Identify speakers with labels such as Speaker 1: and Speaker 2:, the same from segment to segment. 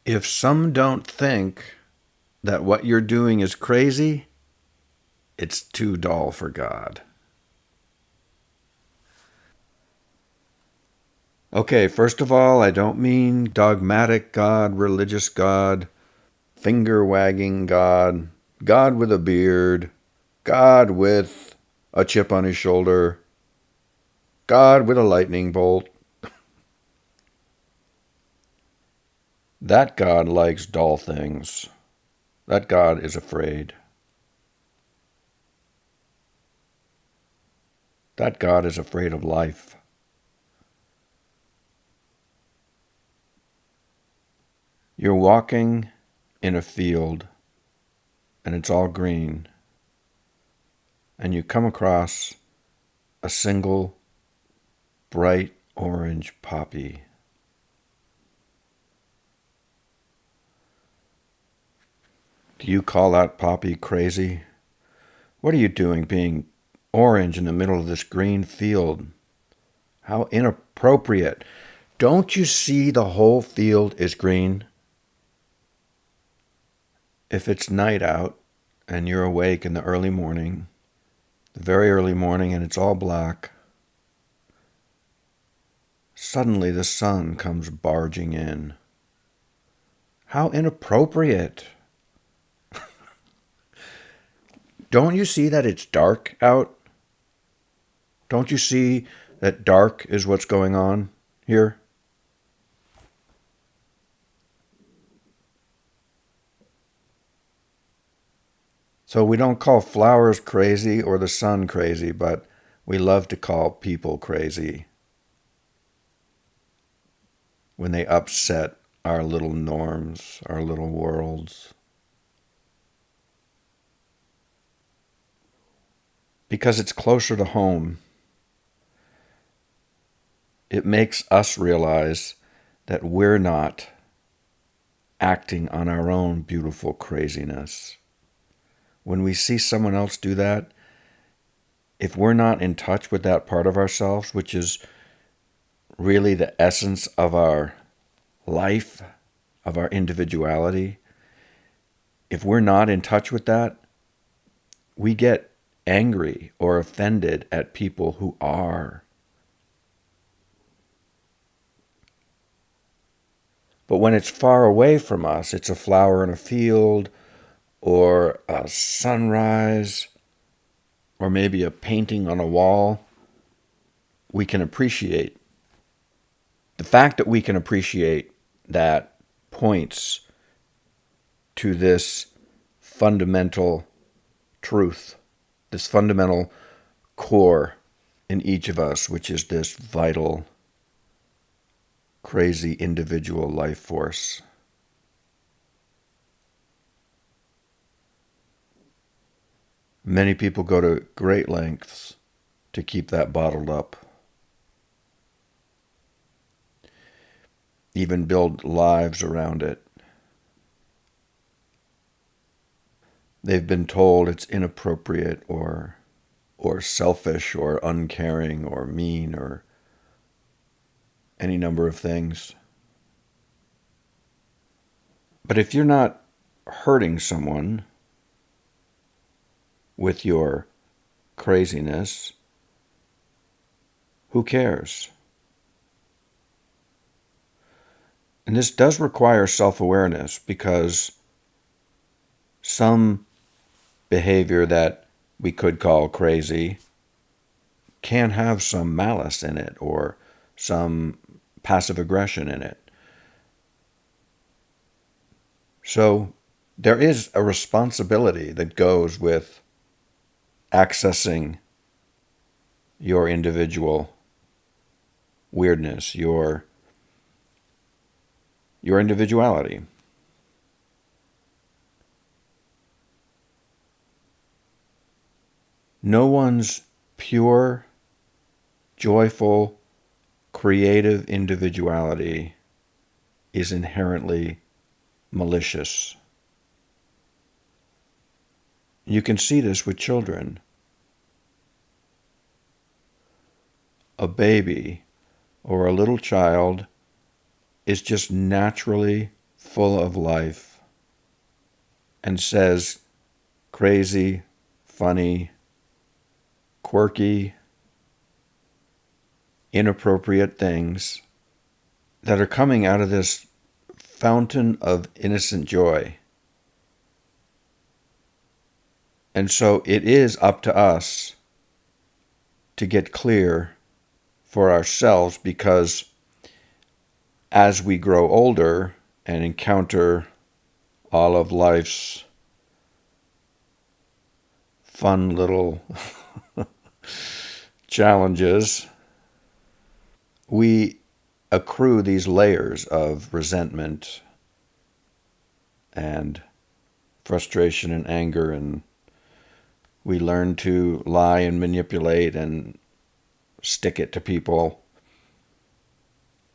Speaker 1: If some don't think that what you're doing is crazy, it's too dull for God. Okay, first of all, I don't mean dogmatic God, religious God, finger wagging God, God with a beard, God with a chip on his shoulder, God with a lightning bolt. That God likes dull things. That God is afraid. That God is afraid of life. You're walking in a field and it's all green, and you come across a single bright orange poppy. Do you call that poppy crazy? What are you doing being orange in the middle of this green field? How inappropriate. Don't you see the whole field is green? If it's night out and you're awake in the early morning, the very early morning, and it's all black, suddenly the sun comes barging in. How inappropriate. Don't you see that it's dark out? Don't you see that dark is what's going on here? So we don't call flowers crazy or the sun crazy, but we love to call people crazy when they upset our little norms, our little worlds. Because it's closer to home. It makes us realize that we're not acting on our own beautiful craziness. When we see someone else do that, if we're not in touch with that part of ourselves, which is really the essence of our life, of our individuality, if we're not in touch with that, we get angry or offended at people who are. But when it's far away from us, it's a flower in a field or a sunrise or maybe a painting on a wall, we can appreciate. The fact that we can appreciate that points to this fundamental truth, this fundamental core in each of us, which is this vital, crazy individual life force. Many people go to great lengths to keep that bottled up. Even build lives around it. They've been told it's inappropriate or selfish or uncaring or mean or any number of things. But if you're not hurting someone with your craziness, who cares? And this does require self-awareness, because some behavior that we could call crazy can have some malice in it or some passive aggression in it. So there is a responsibility that goes with accessing your individual weirdness, your individuality. No one's pure, joyful, creative individuality is inherently malicious. You can see this with children. A baby or a little child is just naturally full of life and says crazy, funny, quirky, inappropriate things that are coming out of this fountain of innocent joy. And so it is up to us to get clear for ourselves, because as we grow older and encounter all of life's fun little challenges, we accrue these layers of resentment and frustration and anger, and we learn to lie and manipulate and stick it to people.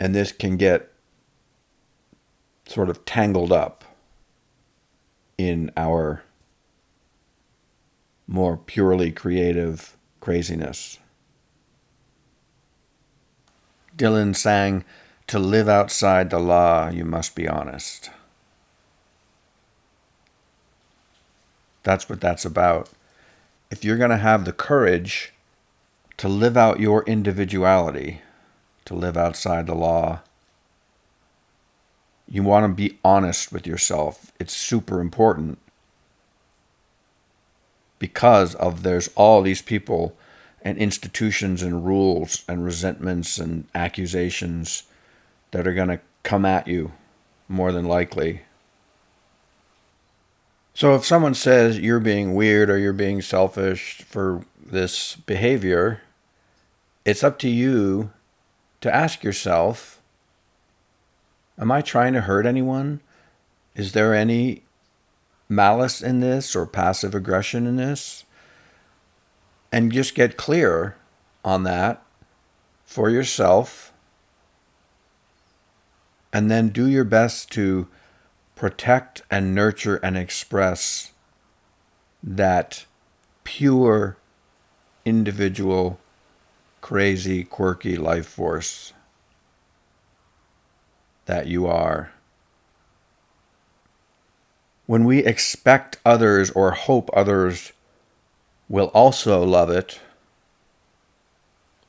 Speaker 1: And this can get sort of tangled up in our more purely creative craziness. Dylan sang, "To live outside the law, you must be honest." That's what that's about. If you're going to have the courage to live out your individuality, to live outside the law, you want to be honest with yourself. It's super important, because of there's all these people and institutions and rules and resentments and accusations that are going to come at you more than likely. So if someone says you're being weird or you're being selfish for this behavior, it's up to you to ask yourself, am I trying to hurt anyone? Is there any malice in this or passive aggression in this? And just get clear on that for yourself, and then do your best to protect and nurture and express that pure, individual, crazy, quirky life force that you are. When we expect others or hope others will also love it,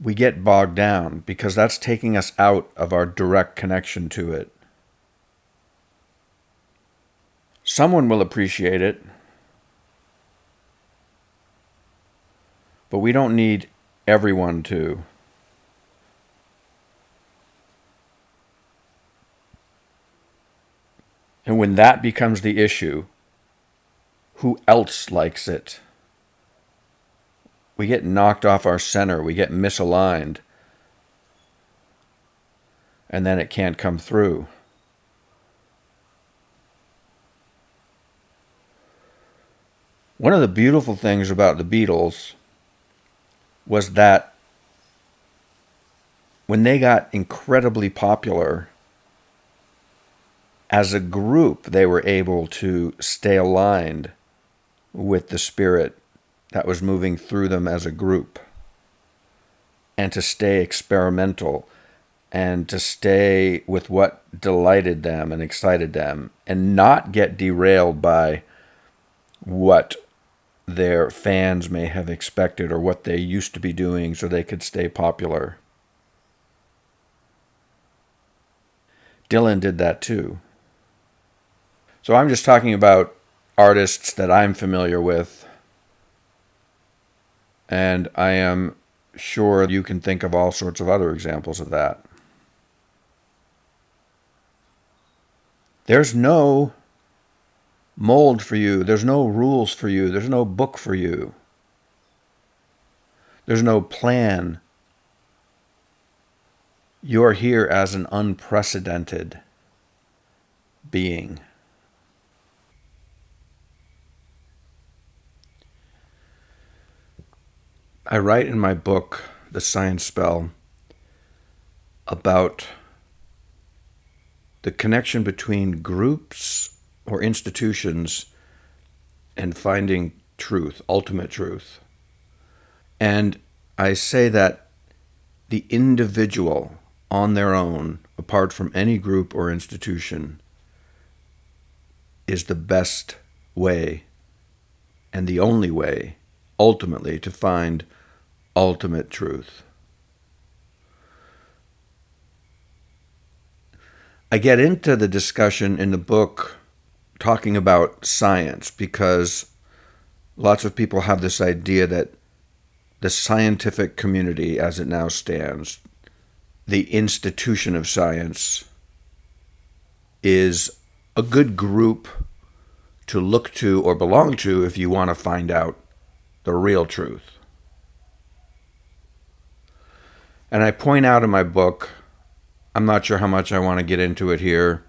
Speaker 1: we get bogged down, because that's taking us out of our direct connection to it. Someone will appreciate it, but we don't need everyone to. And when that becomes the issue, who else likes it? We get knocked off our center, we get misaligned, and then it can't come through. One of the beautiful things about the Beatles was that when they got incredibly popular, as a group, they were able to stay aligned with the spirit that was moving through them as a group, and to stay experimental, and to stay with what delighted them and excited them, and not get derailed by what their fans may have expected or what they used to be doing so they could stay popular. Dylan did that too. So I'm just talking about artists that I'm familiar with, and I am sure you can think of all sorts of other examples of that. There's no mold for you. There's no rules for you. There's no book for you. There's no plan. You're here as an unprecedented being. I write in my book, The Science Spell, about the connection between groups or institutions and finding truth, ultimate truth. And I say that the individual on their own, apart from any group or institution, is the best way and the only way, ultimately, to find ultimate truth. I get into the discussion in the book talking about science because lots of people have this idea that the scientific community, as it now stands, the institution of science, is a good group to look to or belong to if you want to find out the real truth. And I point out in my book, I'm not sure how much I want to get into it here,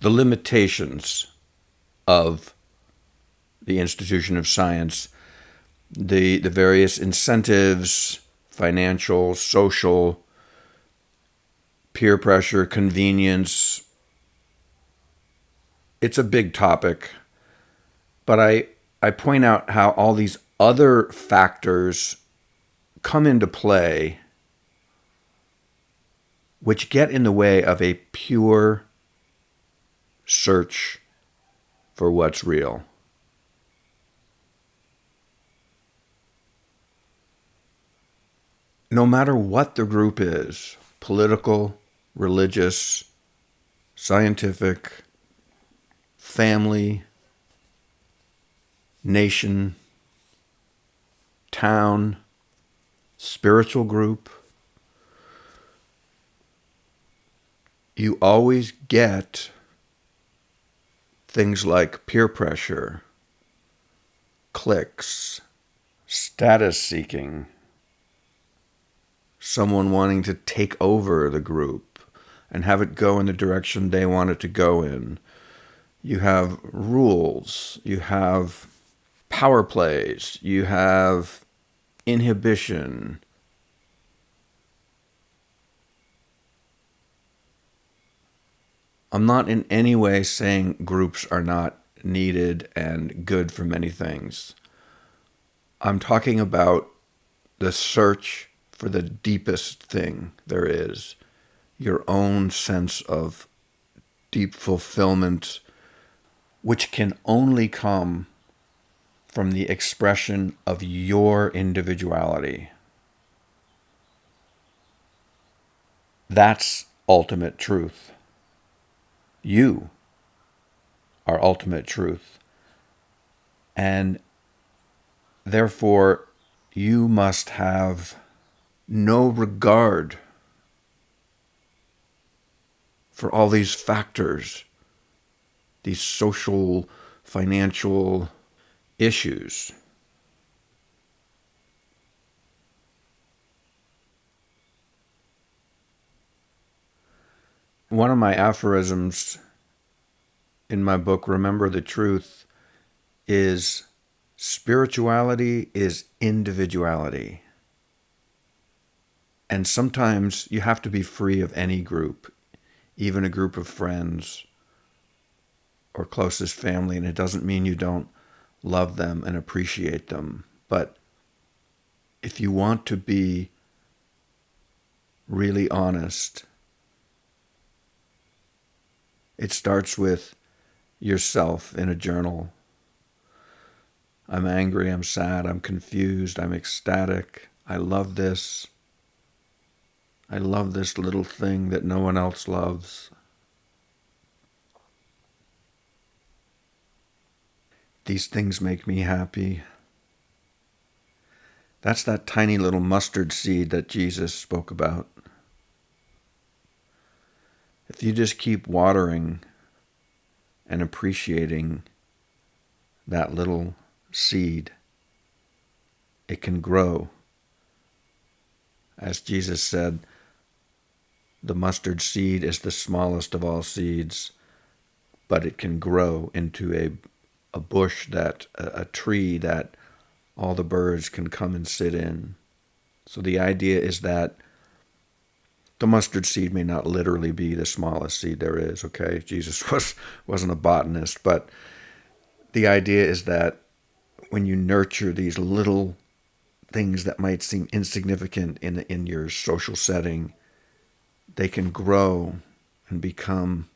Speaker 1: the limitations of the institution of science, the various incentives, financial, social, peer pressure, convenience. It's a big topic, but I point out how all these other factors come into play which get in the way of a pure search for what's real. No matter what the group is, political, religious, scientific, family, nation, town, spiritual group, you always get things like peer pressure, cliques, status seeking, someone wanting to take over the group and have it go in the direction they want it to go in. You have rules, you have power plays, you have inhibition. I'm not in any way saying groups are not needed and good for many things. I'm talking about the search for the deepest thing there is, your own sense of deep fulfillment, which can only come from the expression of your individuality. That's ultimate truth. You are ultimate truth. And therefore, you must have no regard for all these factors, these social, financial issues. One of my aphorisms in my book, Remember the Truth, is spirituality is individuality. And sometimes you have to be free of any group, even a group of friends or closest family, and it doesn't mean you don't love them and appreciate them. But if you want to be really honest, it starts with yourself in a journal. I'm angry, I'm sad, I'm confused, I'm ecstatic. I love this. I love this little thing that no one else loves. These things make me happy. That's that tiny little mustard seed that Jesus spoke about. If you just keep watering and appreciating that little seed, it can grow. As Jesus said, the mustard seed is the smallest of all seeds, but it can grow into a bush, a tree that all the birds can come and sit in. So the idea is that the mustard seed may not literally be the smallest seed there is, okay? Jesus wasn't a botanist, but the idea is that when you nurture these little things that might seem insignificant in your social setting, they can grow and become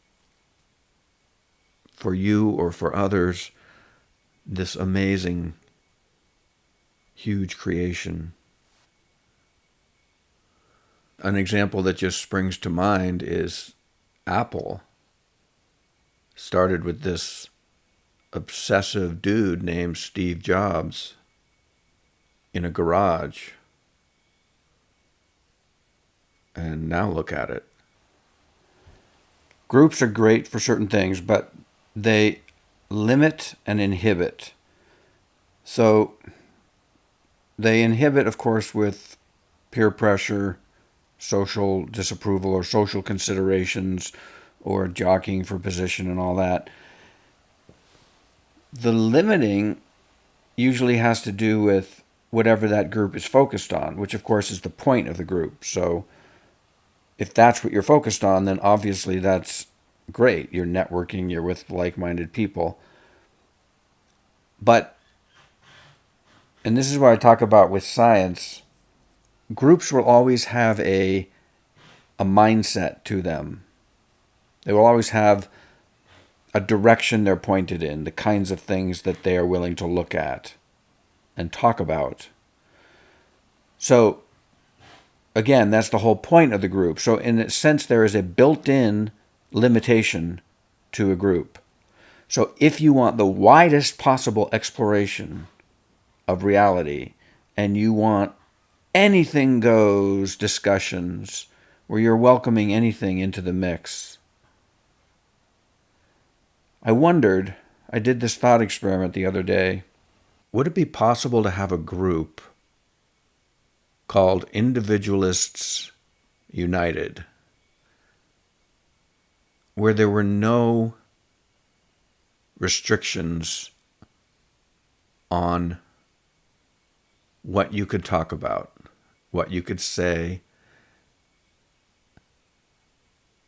Speaker 1: for you or for others this amazing, huge creation. An example that just springs to mind is Apple. Started with this obsessive dude named Steve Jobs in a garage. And now look at it. Groups are great for certain things, but they limit and inhibit. So they inhibit, of course, with peer pressure, social disapproval, or social considerations, or jockeying for position and all that. The limiting usually has to do with whatever that group is focused on, which of course is the point of the group. So if that's what you're focused on, then obviously that's great. You're networking, you're with like-minded people. But, and this is what I talk about with science, groups will always have a mindset to them. They will always have a direction they're pointed in, the kinds of things that they are willing to look at and talk about. So, again, that's the whole point of the group. So, in a sense, there is a built-in limitation to a group. So, if you want the widest possible exploration of reality, and you want anything goes discussions where you're welcoming anything into the mix, I did this thought experiment the other day. Would it be possible to have a group called Individualists United, where there were no restrictions on what you could talk about, what you could say,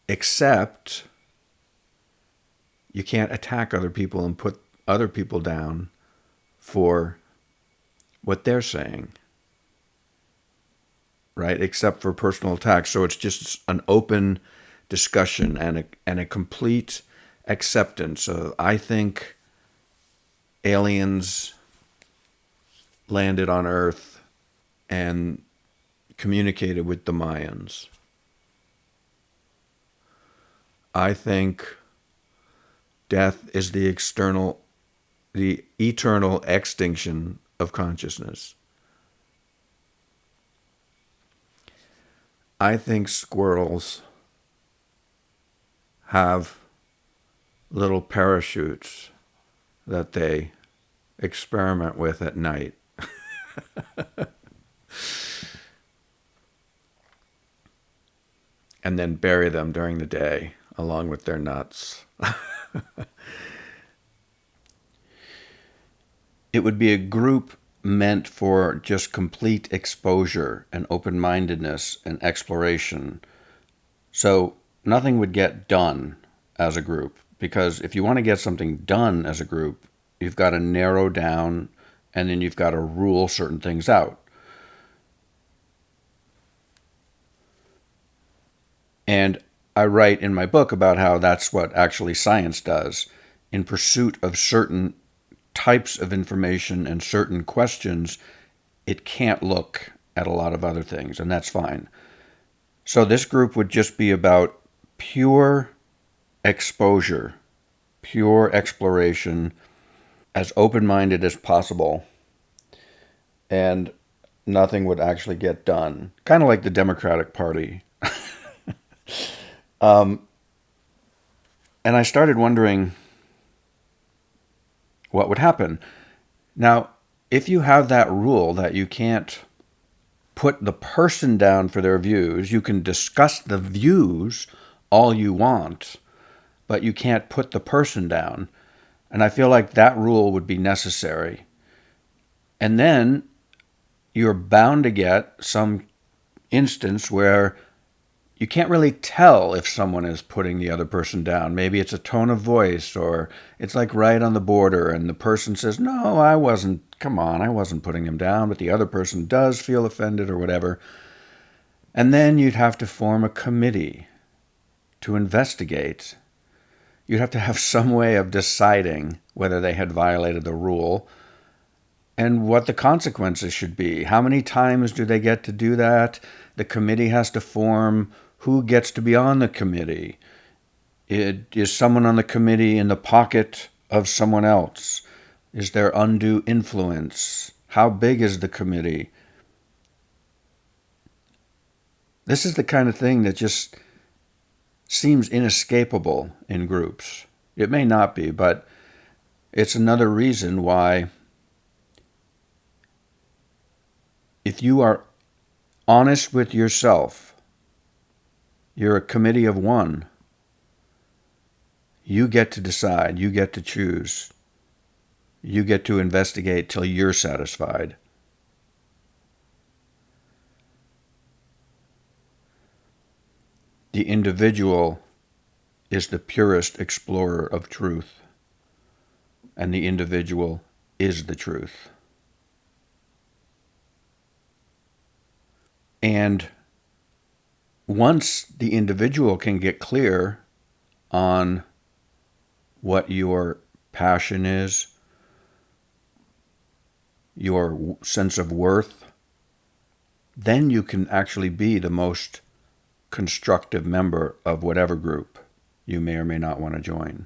Speaker 1: except you can't attack other people and put other people down for what they're saying, right? Except for personal attacks. So it's just an open discussion and a complete acceptance. So I think aliens landed on Earth and communicated with the Mayans. I think death is the eternal extinction of consciousness. I think squirrels have little parachutes that they experiment with at night. And then bury them during the day along with their nuts. It would be a group meant for just complete exposure and open-mindedness and exploration. So nothing would get done as a group, because if you want to get something done as a group, you've got to narrow down and then you've got to rule certain things out. And I write in my book about how that's what actually science does. In pursuit of certain types of information and certain questions, it can't look at a lot of other things, and that's fine. So this group would just be about pure exposure, pure exploration, as open-minded as possible, and nothing would actually get done. Kind of like the Democratic Party. And I started wondering what would happen. Now, if you have that rule that you can't put the person down for their views, you can discuss the views all you want, but you can't put the person down. And I feel like that rule would be necessary. And then you're bound to get some instance where you can't really tell if someone is putting the other person down. Maybe it's a tone of voice, or it's like right on the border, and the person says, no, I wasn't putting him down, but the other person does feel offended or whatever. And then you'd have to form a committee to investigate. You'd have to have some way of deciding whether they had violated the rule and what the consequences should be. How many times do they get to do that? The committee has to form. Who gets to be on the committee? Is someone on the committee in the pocket of someone else? Is there undue influence? How big is the committee? This is the kind of thing that just seems inescapable in groups. It may not be, but it's another reason why, if you are honest with yourself, you're a committee of one. You get to decide. You get to choose. You get to investigate till you're satisfied. The individual is the purest explorer of truth, and the individual is the truth. And once the individual can get clear on what your passion is, your sense of worth, then you can actually be the most constructive member of whatever group you may or may not want to join.